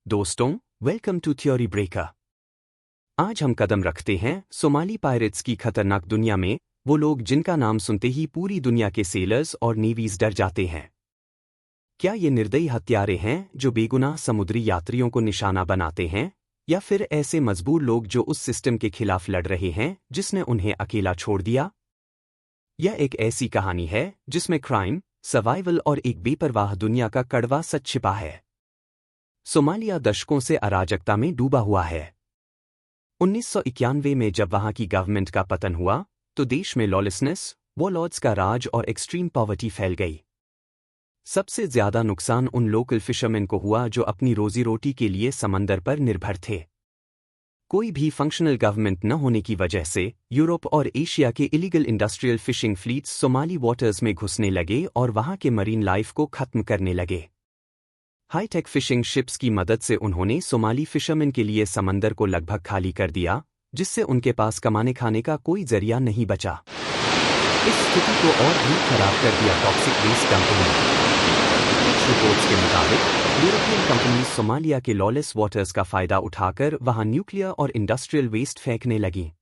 दोस्तों, welcome to theory breaker. आज हम कदम रखते हैं सोमाली पायरेट्स की खतरनाक दुनिया में, वो लोग जिनका नाम सुनते ही पूरी दुनिया के सेलर्स और नेवीज डर जाते हैं। क्या ये निर्दयी हत्यारे हैं जो बेगुनाह समुद्री यात्रियों को निशाना बनाते हैं, या फिर ऐसे मजबूर लोग जो उस सिस्टम के खिलाफ लड़ रहे हैं जिसने उन्हें अकेला छोड़ दिया? यह एक ऐसी कहानी है जिसमें क्राइम, सर्वाइवल और एक बेपरवाह दुनिया का कड़वा सच छिपा है। सोमालिया दशकों से अराजकता में डूबा हुआ है। 1991 में जब वहां की गवर्नमेंट का पतन हुआ तो देश में लॉलेसनेस, वॉरलॉर्ड्स का राज और एक्सट्रीम पॉवर्टी फैल गई। सबसे ज्यादा नुकसान उन लोकल फिशरमैन को हुआ जो अपनी रोजी रोटी के लिए समंदर पर निर्भर थे। कोई भी फंक्शनल गवर्नमेंट न होने की वजह से यूरोप और एशिया के illegal industrial fishing fleets Somali waters में घुसने लगे और वहां के मरीन लाइफ को खत्म करने लगे। हाईटेक फिशिंग शिप्स की मदद से उन्होंने सोमाली फिशरमैन के लिए समंदर को लगभग खाली कर दिया, जिससे उनके पास कमाने खाने का कोई जरिया नहीं बचा। इस स्थिति को और भी खराब कर दिया टॉक्सिक वेस्ट डंपिंग ने। कुछ रिपोर्ट्स के मुताबिक यूरोपियन कंपनीज सोमालिया के लॉलेस वाटर्स का फायदा उठाकर वहां न्यूक्लियर और इंडस्ट्रियल वेस्ट फेंकने लगी।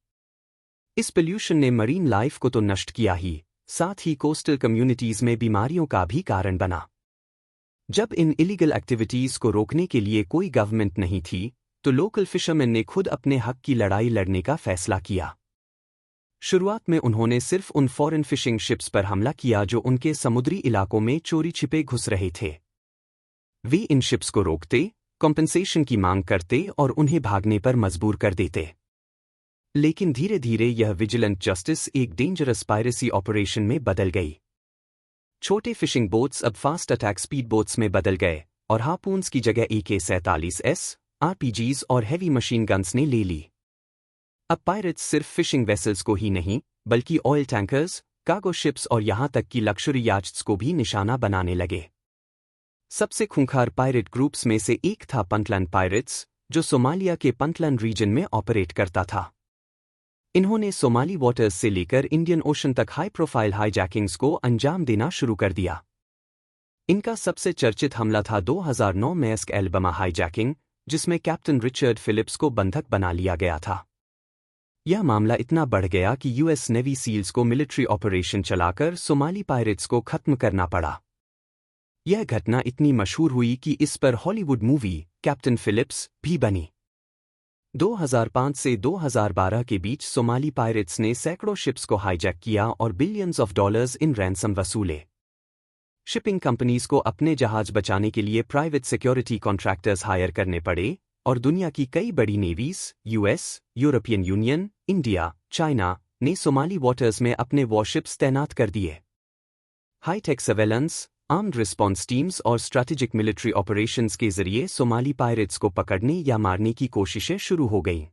इस पोल्यूशन ने मरीन लाइफ को तो नष्ट किया ही, साथ ही कोस्टल कम्युनिटीज में बीमारियों का भी कारण बना। जब इन इलीगल एक्टिविटीज को रोकने के लिए कोई गवर्नमेंट नहीं थी, तो लोकल फिशरमैन ने खुद अपने हक की लड़ाई लड़ने का फैसला किया। शुरुआत में उन्होंने सिर्फ उन फॉरेन फिशिंग शिप्स पर हमला किया जो उनके समुद्री इलाकों में चोरी छिपे घुस रहे थे। वे इन शिप्स को रोकते, कॉम्पेंसेशन की मांग करते और उन्हें भागने पर मजबूर कर देते। लेकिन धीरे धीरे यह विजिलेंट जस्टिस एक डेंजरस पायरेसी ऑपरेशन में बदल गई। छोटे फिशिंग बोट्स अब फास्ट अटैक स्पीड बोट्स में बदल गए और हार्पून्स की जगह AK-47S, RPGs और हेवी मशीन गन्स ने ले ली। अब पायरेट्स सिर्फ फिशिंग वेसल्स को ही नहीं, बल्कि ऑयल टैंकर्स, कार्गो शिप्स और यहां तक कि लक्जरी याट्स को भी निशाना बनाने लगे। सबसे खूंखार पायरेट ग्रुप्स में से एक था पंटलैंड पायरेट्स, जो सोमालिया के पंटलैंड रीजन में ऑपरेट करता था। इन्होंने सोमाली वाटर्स से लेकर इंडियन ओशन तक हाई प्रोफाइल हाईजैकिंग्स को अंजाम देना शुरू कर दिया। इनका सबसे चर्चित हमला था 2009 में एस्क एल्बमा हाईजैकिंग, जिसमें कैप्टन रिचर्ड फिलिप्स को बंधक बना लिया गया था। यह मामला इतना बढ़ गया कि US नेवी सील्स को मिलिट्री ऑपरेशन चलाकर सोमाली पायरेट्स को खत्म करना पड़ा। यह घटना इतनी मशहूर हुई कि इस पर हॉलीवुड मूवी कैप्टन फिलिप्स भी बनी। 2005 से 2012 के बीच सोमाली पायरेट्स ने सैकड़ों शिप्स को हाईजैक किया और billions of dollars in ransom वसूले। शिपिंग कंपनीज को अपने जहाज बचाने के लिए प्राइवेट सिक्योरिटी कॉन्ट्रैक्टर्स हायर करने पड़े और दुनिया की कई बड़ी navies, US, European Union, India, China ने सोमाली वाटर्स में अपने वॉरशिप्स तैनात कर दिए। Hi tech surveillance, armed response teams और स्ट्रैटेजिक मिलिट्री ऑपरेशंस के जरिए सोमाली पायरेट्स को पकड़ने या मारने की कोशिशें शुरू हो गईं।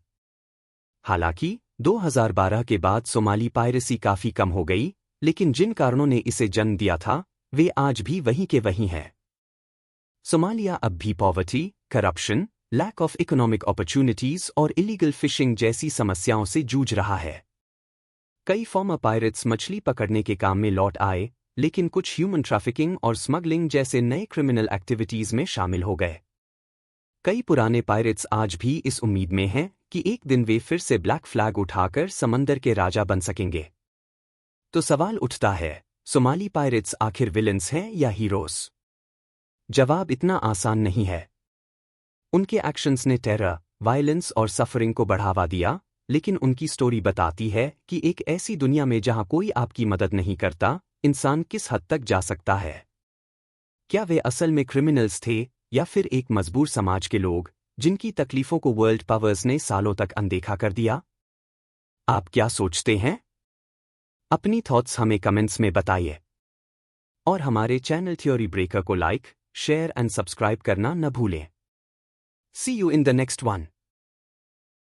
हालांकि 2012 के बाद सोमाली पायरेसी काफी कम हो गई, लेकिन जिन कारणों ने इसे जन्म दिया था, वे आज भी वहीं के वहीं हैं। सोमालिया अब भी poverty, corruption, lack of economic opportunities और इलीगल फिशिंग जैसी समस्याओं से जूझ रहा है। कई फॉर्मर पायरेट्स मछली पकड़ने के काम में लौट आए, लेकिन कुछ ह्यूमन ट्रैफिकिंग और स्मगलिंग जैसे नए क्रिमिनल एक्टिविटीज में शामिल हो गए। कई पुराने पायरेट्स आज भी इस उम्मीद में हैं कि एक दिन वे फिर से ब्लैक फ्लैग उठाकर समंदर के राजा बन सकेंगे। तो सवाल उठता है, सोमाली पायरेट्स आखिर विलेंस हैं या हीरोज? जवाब इतना आसान नहीं है। उनके एक्शंस ने टेरर, वायलेंस और सफरिंग को बढ़ावा दिया, लेकिन उनकी स्टोरी बताती है कि एक ऐसी दुनिया में जहां कोई आपकी मदद नहीं करता, इंसान किस हद तक जा सकता है। क्या वे असल में क्रिमिनल्स थे या फिर एक मजबूर समाज के लोग, जिनकी तकलीफों को वर्ल्ड पावर्स ने सालों तक अनदेखा कर दिया? आप क्या सोचते हैं? अपनी थॉट्स हमें कमेंट्स में बताइए। और हमारे चैनल थ्योरी ब्रेकर को लाइक, शेयर एंड सब्सक्राइब करना न भूलें। See you in the next one.